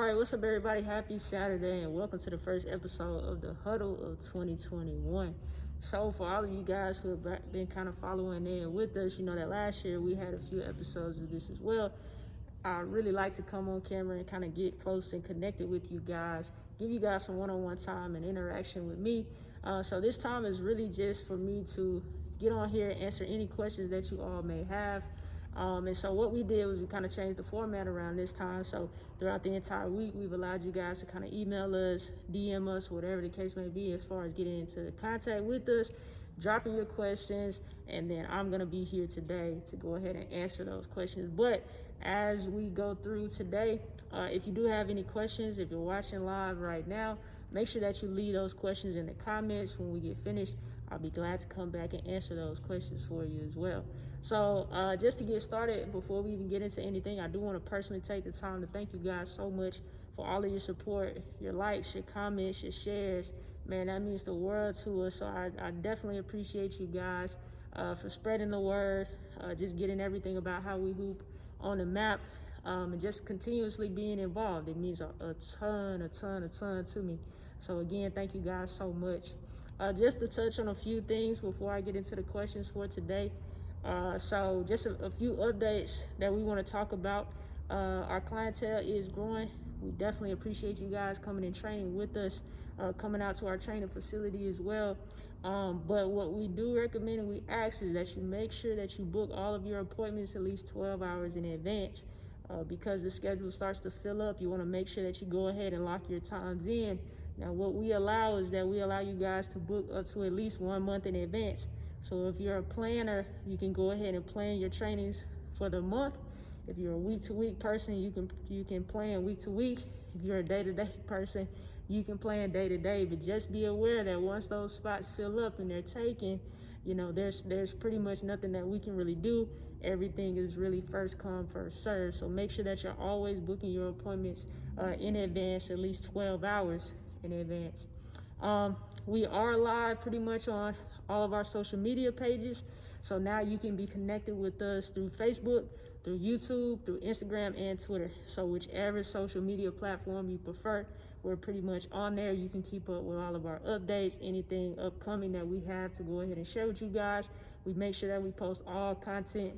All right, what's up, everybody? Happy Saturday, and welcome to the first episode of the Huddle of 2021. So, for all of you guys who have been kind of following in with us, you know that last year we had a few episodes of this as well. I really like to come on camera and kind of get close and connected with you guys, give you guys some one-on-one time and interaction with me. So this time is really just for me to get on here and answer any questions that you all may have. And so what we did was we kind of changed the format around this time. So throughout the entire week, we've allowed you guys to kind of email us, DM us, whatever the case may be, as far as getting into contact with us, dropping your questions, and then I'm going to be here today to go ahead and answer those questions. But as we go through today, if you do have any questions, if you're watching live right now, make sure that you leave those questions in the comments. When we get finished, I'll be glad to come back and answer those questions for you as well. So just to get started, before we even get into anything, I do want to personally take the time to thank you guys so much for all of your support, your likes, your comments, your shares. Man, that means the world to us. So I definitely appreciate you guys for spreading the word, just getting everything about how we hoop on the map, and just continuously being involved. It means a ton to me. So again, thank you guys so much. Just to touch on a few things before I get into the questions for today. So just a few updates that we want to talk about. Our clientele is growing. We definitely appreciate you guys coming and training with us, coming out to our training facility as well. But what we do recommend and we ask is that you make sure that you book all of your appointments at least 12 hours in advance, because the schedule starts to fill up. You want to make sure that you go ahead and lock your times in. Now, what we allow is that we allow you guys to book up to at least 1 month in advance. So if you're a planner, you can go ahead and plan your trainings for the month. If you're a week-to-week person, you can plan week-to-week. If you're a day-to-day person, you can plan day-to-day. But just be aware that once those spots fill up and they're taken, you know, there's pretty much nothing that we can really do. Everything is really first come, first serve. So make sure that you're always booking your appointments in advance, at least 12 hours in advance. We are live pretty much on all of our social media pages. So now you can be connected with us through Facebook, through YouTube, through Instagram, and Twitter. So whichever social media platform you prefer, we're pretty much on there. You can keep up with all of our updates, anything upcoming that we have to go ahead and share with you guys. We make sure that we post all content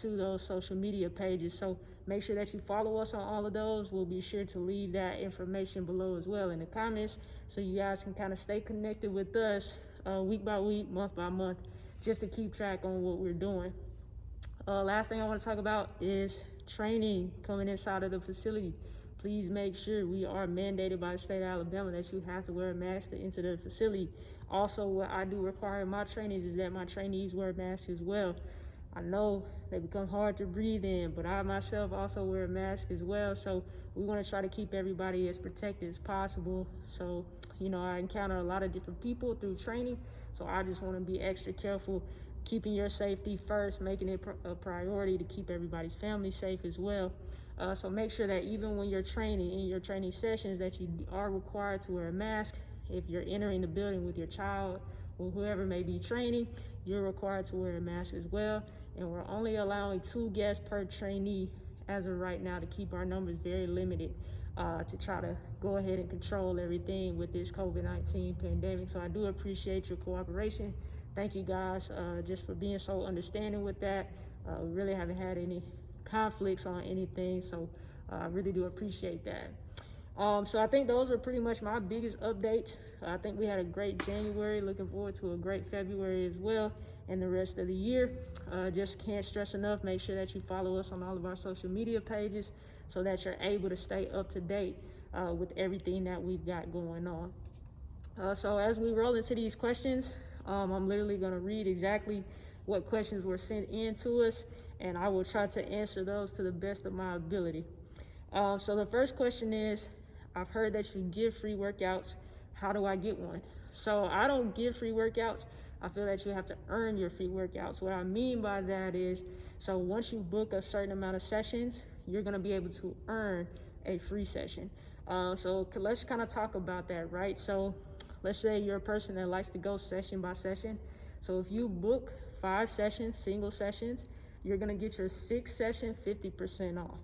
to those social media pages. So make sure that you follow us on all of those. We'll be sure to leave that information below as well in the comments, so you guys can kind of stay connected with us week by week, month by month, just to keep track on what we're doing. Last thing I want to talk about is training coming inside of the facility. Please make sure, we are mandated by the state of Alabama that you have to wear a mask to enter the facility. Also, what I do require in my trainings is that my trainees wear masks as well. I know they become hard to breathe in, but I myself also wear a mask as well. So we want to try to keep everybody as protected as possible. So, you know, I encounter a lot of different people through training. So I just want to be extra careful, keeping your safety first, making it a priority to keep everybody's family safe as well. So make sure that even when you're training, in your training sessions, that you are required to wear a mask. If you're entering the building with your child or whoever may be training, you're required to wear a mask as well. And we're only allowing 2 guests per trainee as of right now to keep our numbers very limited, to try to go ahead and control everything with this COVID-19 pandemic. So I do appreciate your cooperation. Thank you guys just for being so understanding with that. We really haven't had any conflicts on anything, so I really do appreciate that. So I think those are pretty much my biggest updates. I think we had a great January, looking forward to a great February as well, and the rest of the year. Just can't stress enough, make sure that you follow us on all of our social media pages so that you're able to stay up to date with everything that we've got going on. So as we roll into these questions, I'm literally going to read exactly what questions were sent in to us, and I will try to answer those to the best of my ability. So the first question is, I've heard that you give free workouts. How do I get one? So I don't give free workouts. I feel that you have to earn your free workouts. What I mean by that is, so once you book a certain amount of sessions, you're going to be able to earn a free session. So let's kind of talk about that, right? So let's say you're a person that likes to go session by session. So if you book 5 sessions, single sessions, you're going to get your 6th session 50% off.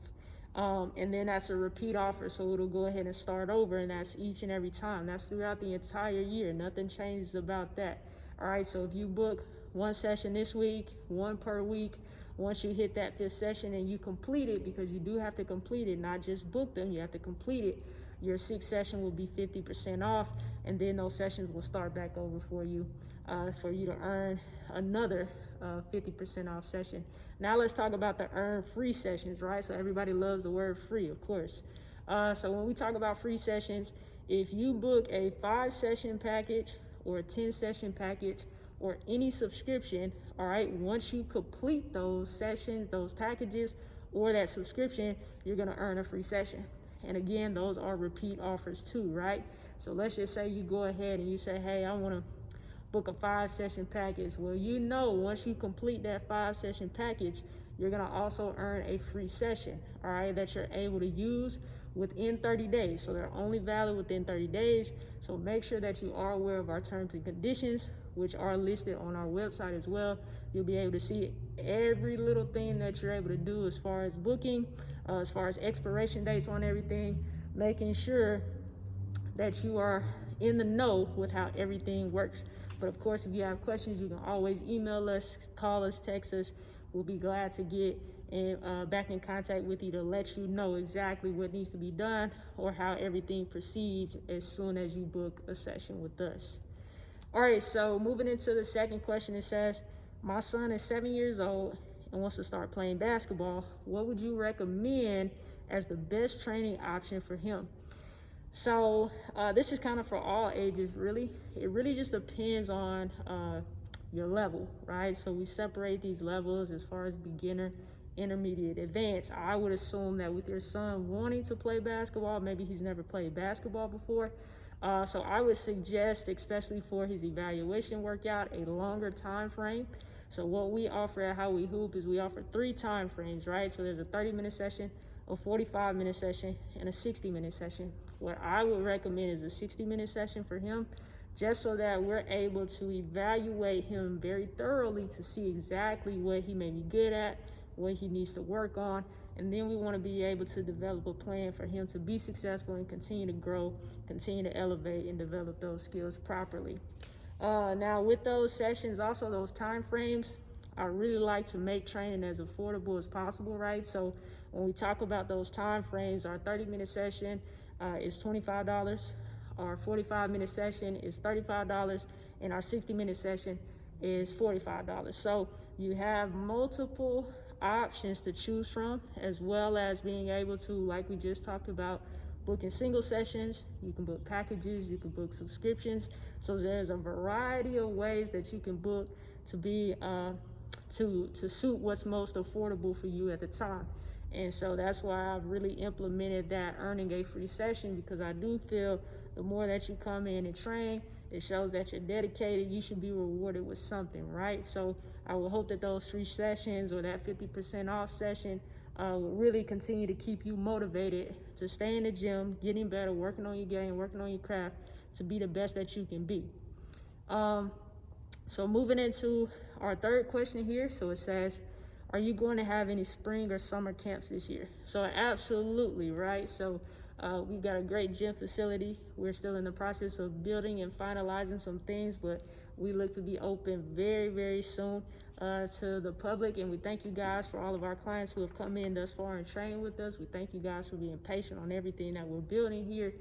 And then that's a repeat offer, so it'll go ahead and start over, and that's each and every time. That's throughout the entire year. Nothing changes about that. All right, so if you book one session this week, one per week, once you hit that 5th session and you complete it, because you do have to complete it, not just book them, you have to complete it, your 6th session will be 50% off, and then those sessions will start back over for you to earn another 50% off session. Now let's talk about the earn free sessions, right? So everybody loves the word free, of course. So when we talk about free sessions, if you book a 5-session package or a 10-session package or any subscription, all right, once you complete those sessions, those packages, or that subscription, you're gonna earn a free session. And again, those are repeat offers too, right? So let's just say you go ahead and you say, hey, I wanna book a 5-session package. Well, you know, once you complete that 5-session package, you're gonna also earn a free session, all right, that you're able to use within 30 days. So they're only valid within 30 days. So make sure that you are aware of our terms and conditions, which are listed on our website as well. You'll be able to see every little thing that you're able to do as far as booking, as far as expiration dates on everything, making sure that you are in the know with how everything works. But of course, if you have questions, you can always email us, call us, text us. We'll be glad to get back in contact with you to let you know exactly what needs to be done or how everything proceeds as soon as you book a session with us. All right, so moving into the second question, it says, my son is 7 years old and wants to start playing basketball. What would you recommend as the best training option for him? So this is kind of for all ages, really. It really just depends on your level, right? So we separate these levels as far as beginner, intermediate, advanced. I would assume that with your son wanting to play basketball, maybe he's never played basketball before. So I would suggest, especially for his evaluation workout, a longer time frame. So what we offer at How We Hoop is we offer 3 time frames, right? So there's a 30-minute session, a 45-minute session, and a 60-minute session. What I would recommend is a 60-minute session for him, just so that we're able to evaluate him very thoroughly to see exactly what he may be good at, what he needs to work on, and then we want to be able to develop a plan for him to be successful and continue to grow, continue to elevate, and develop those skills properly. Now with those sessions, also those time frames, I really like to make training as affordable as possible, right? So when we talk about those time frames, our 30-minute session is $25, our 45-minute session is $35, and our 60-minute session is $45. So you have multiple options to choose from, as well as being able to, like we just talked about, booking single sessions. You can book packages, you can book subscriptions. So there's a variety of ways that you can book to be to suit what's most affordable for you at the time. And so that's why I've really implemented that earning a free session, because I do feel the more that you come in and train, it shows that you're dedicated. You should be rewarded with something, right? So I will hope that those free sessions or that 50% off session will really continue to keep you motivated to stay in the gym, getting better, working on your game, working on your craft, to be the best that you can be. So moving into our third question here. So it says, are you going to have any spring or summer camps this year? So absolutely, right? So we've got a great gym facility. We're still in the process of building and finalizing some things, but we look to be open very, very soon to the public. And we thank you guys for all of our clients who have come in thus far and trained with us. We thank you guys for being patient on everything that we're building here.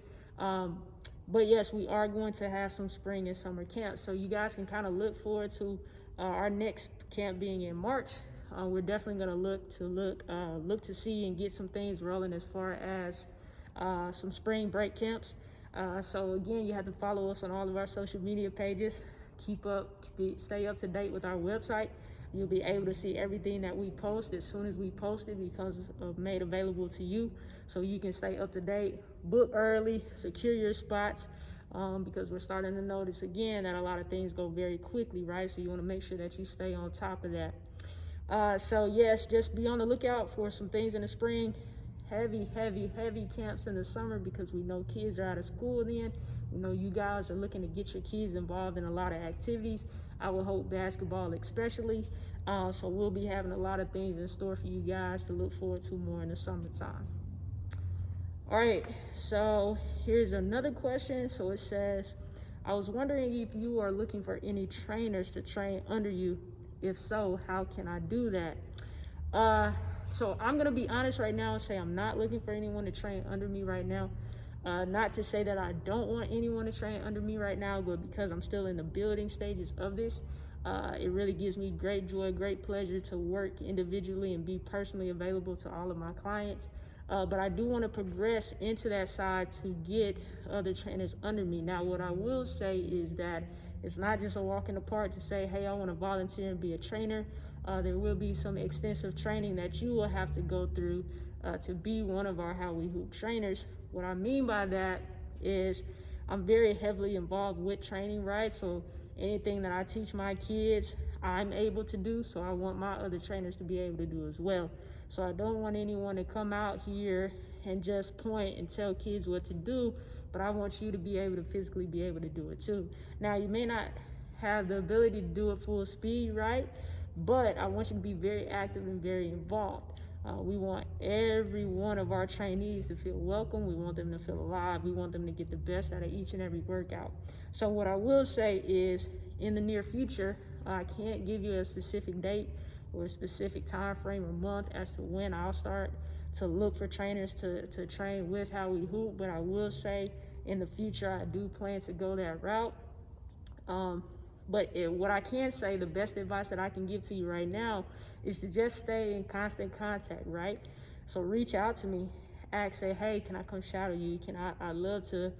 But yes, we are going to have some spring and summer camps. So you guys can kind of look forward to our next camp being in March. We're definitely going to look to see and get some things rolling as far as some spring break camps. So again, you have to follow us on all of our social media pages. Stay up to date with our website. You'll be able to see everything that we post. As soon as we post it, becomes made available to you, so you can stay up to date, book early, secure your spots, because we're starting to notice again that a lot of things go very quickly, right? So you want to make sure that you stay on top of that. So yes, just be on the lookout for some things in the spring. Heavy camps in the summer, because we know kids are out of school then. We know you guys are looking to get your kids involved in a lot of activities. I would hope basketball especially. So we'll be having a lot of things in store for you guys to look forward to more in the summertime. All right, so here's another question. So it says, I was wondering if you are looking for any trainers to train under you. If so, how can I do that? Uh, so I'm gonna be honest right now and say I'm not looking for anyone to train under me right now. Not to say that I don't want anyone to train under me right now, but because I'm still in the building stages of this, it really gives me great joy, great pleasure to work individually and be personally available to all of my clients. But I do want to progress into that side to get other trainers under me. Now, what I will say is that it's not just a walk in the park to say, hey, I want to volunteer and be a trainer. There will be some extensive training that you will have to go through to be one of our How We Hoop trainers. What I mean by that is I'm very heavily involved with training, right? So anything that I teach my kids, I'm able to do. So I want my other trainers to be able to do as well. So I don't want anyone to come out here and just point and tell kids what to do, but I want you to be able to physically be able to do it too. Now, you may not have the ability to do it full speed, right? But I want you to be very active and very involved. We want every one of our trainees to feel welcome. We want them to feel alive. We want them to get the best out of each and every workout. So what I will say is, in the near future, I can't give you a specific date or a specific time frame or month as to when I'll start to look for trainers to train with How We Hoop, but I will say in the future I do plan to go that route. What I can say, the best advice that I can give to you right now is to just stay in constant contact, right? So reach out to me, say, hey, can I come shadow you? I'd love to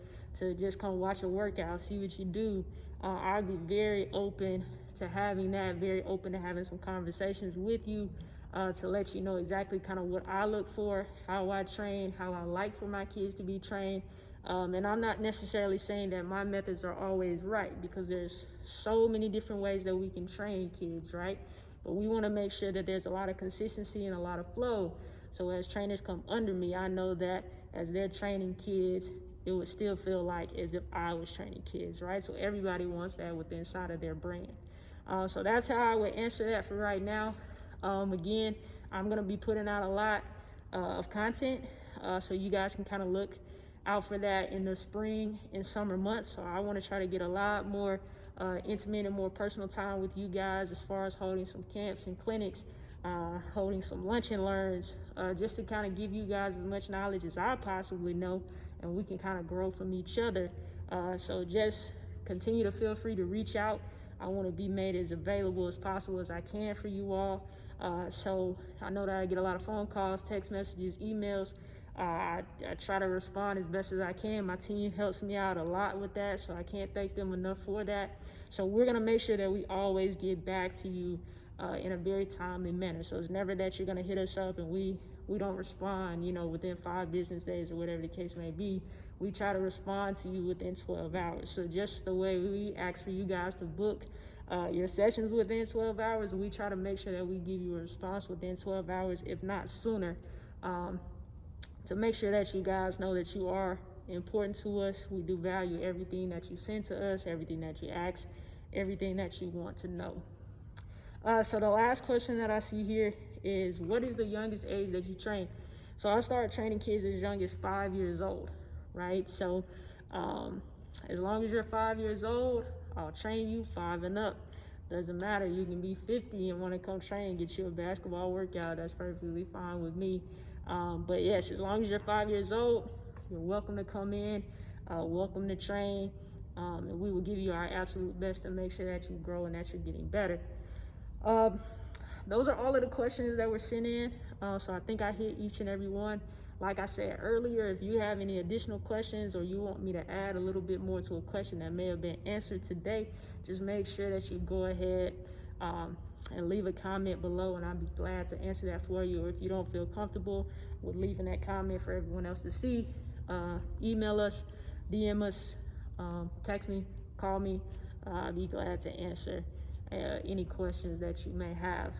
just come watch a workout, see what you do. I'll be very open to having that, very open to having some conversations with you to let you know exactly kind of what I look for, how I train, how I like for my kids to be trained. And I'm not necessarily saying that my methods are always right, because there's so many different ways that we can train kids, right? But we want to make sure that there's a lot of consistency and a lot of flow. So as trainers come under me, I know that as they're training kids, it would still feel like as if I was training kids, right? So everybody wants that within inside of their brand. So that's how I would answer that for right now. Again, I'm going to be putting out a lot of content, so you guys can kind of look out for that in the spring and summer months. So I want to try to get a lot more intimate and more personal time with you guys, as far as holding some camps and clinics, holding some lunch and learns, just to kind of give you guys as much knowledge as I possibly know, and we can kind of grow from each other. So just continue to feel free to reach out. I want to be made as available as possible as I can for you all. So I know that I get a lot of phone calls, text messages, emails. I try to respond as best as I can. My team helps me out a lot with that, so I can't thank them enough for that. So we're going to make sure that we always get back to you in a very timely manner. So it's never that you're going to hit us up and we don't respond, within 5 business days or whatever the case may be. We try to respond to you within 12 hours. So just the way we ask for you guys to book your sessions within 12 hours, we try to make sure that we give you a response within 12 hours, if not sooner, to make sure that you guys know that you are important to us. We do value everything that you send to us, everything that you ask, everything that you want to know. So the last question that I see here is, what is the youngest age that you train? So I started training kids as young as 5 years old, right? So as long as you're 5 years old, I'll train you 5 and up. Doesn't matter. You can be 50 and want to come train, get you a basketball workout. That's perfectly fine with me. But yes, as long as you're 5 years old, you're welcome to come in, welcome to train, and we will give you our absolute best to make sure that you grow and that you're getting better. Those are all of the questions that were sent in, so I think I hit each and every one. Like I said earlier, if you have any additional questions or you want me to add a little bit more to a question that may have been answered today, just make sure that you go ahead and leave a comment below, and I'll be glad to answer that for you. Or if you don't feel comfortable with leaving that comment for everyone else to see, email us, DM us, text me, call me. I'll be glad to answer any questions that you may have.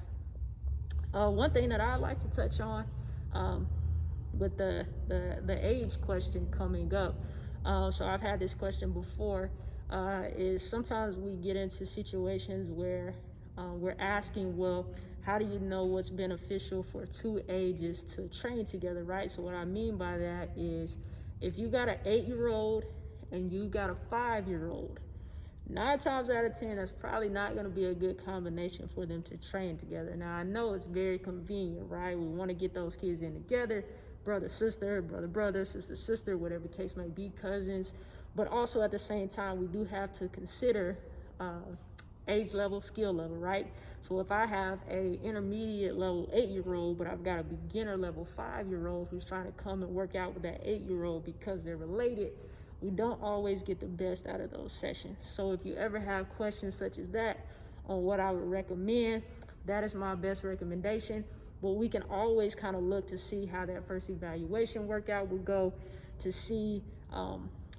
One thing that I'd like to touch on with the age question coming up, so I've had this question before, is sometimes we get into situations where we're asking, well, how do you know what's beneficial for two ages to train together, right? So what I mean by that is if you got an 8-year-old and you got a 5-year-old, 9 times out of 10, that's probably not going to be a good combination for them to train together. Now, I know it's very convenient, right? We want to get those kids in together, brother, sister, brother, sister, sister, whatever the case may be, cousins. But also at the same time, we do have to consider age level, skill level, right? So if I have a intermediate level 8-year-old, but I've got a beginner level 5-year-old who's trying to come and work out with that 8-year-old because they're related, we don't always get the best out of those sessions. So if you ever have questions such as that on what I would recommend, that is my best recommendation. But we can always kind of look to see how that first evaluation workout will go, to see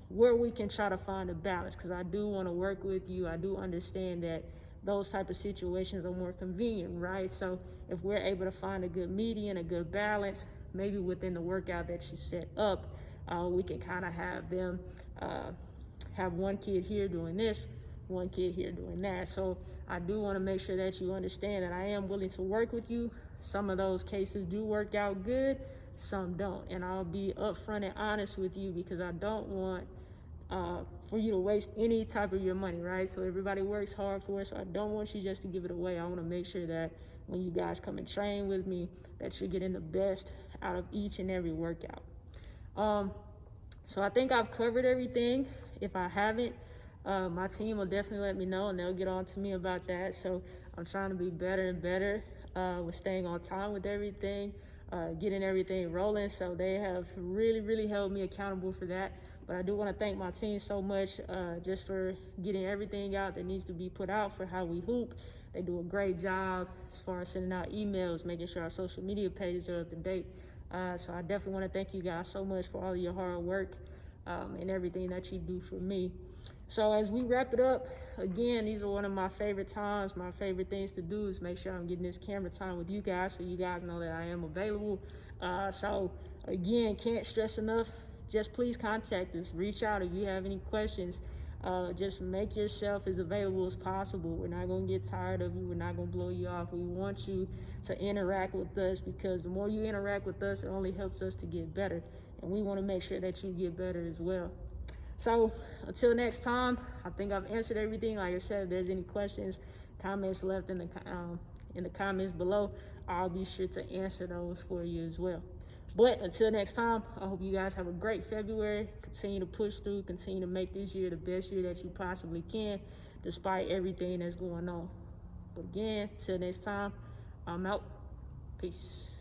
where we can try to find a balance, because I do want to work with you. I do understand that those type of situations are more convenient, right? So if we're able to find a good median, a good balance, maybe within the workout that you set up, we can kind of have them have one kid here doing this, one kid here doing that. So I do want to make sure that you understand that I am willing to work with you. Some of those cases do work out good, some don't. And I'll be upfront and honest with you, because I don't want for you to waste any type of your money, right? So everybody works hard for it, so I don't want you just to give it away. I want to make sure that when you guys come and train with me, that you're getting the best out of each and every workout. So I think I've covered everything. If I haven't, my team will definitely let me know, and they'll get on to me about that. So I'm trying to be better and better with staying on time with everything, getting everything rolling. So they have really held me accountable for that. But I do want to thank my team so much just for getting everything out that needs to be put out for How We Hoop. They do a great job as far as sending out emails, making sure our social media pages are up to date. So I definitely want to thank you guys so much for all of your hard work and everything that you do for me. So as we wrap it up, again, these are one of my favorite times. My favorite things to do is make sure I'm getting this camera time with you guys, so you guys know that I am available. So again, can't stress enough, just please contact us. Reach out if you have any questions. Just make yourself as available as possible. We're not going to get tired of you. We're not going to blow you off. We want you to interact with us, because the more you interact with us, it only helps us to get better. And we want to make sure that you get better as well. So until next time, I think I've answered everything. Like I said, if there's any questions, comments left in the comments below, I'll be sure to answer those for you as well. But until next time, I hope you guys have a great February. Continue to push through, continue to make this year the best year that you possibly can, despite everything that's going on. But again, till next time, I'm out. Peace.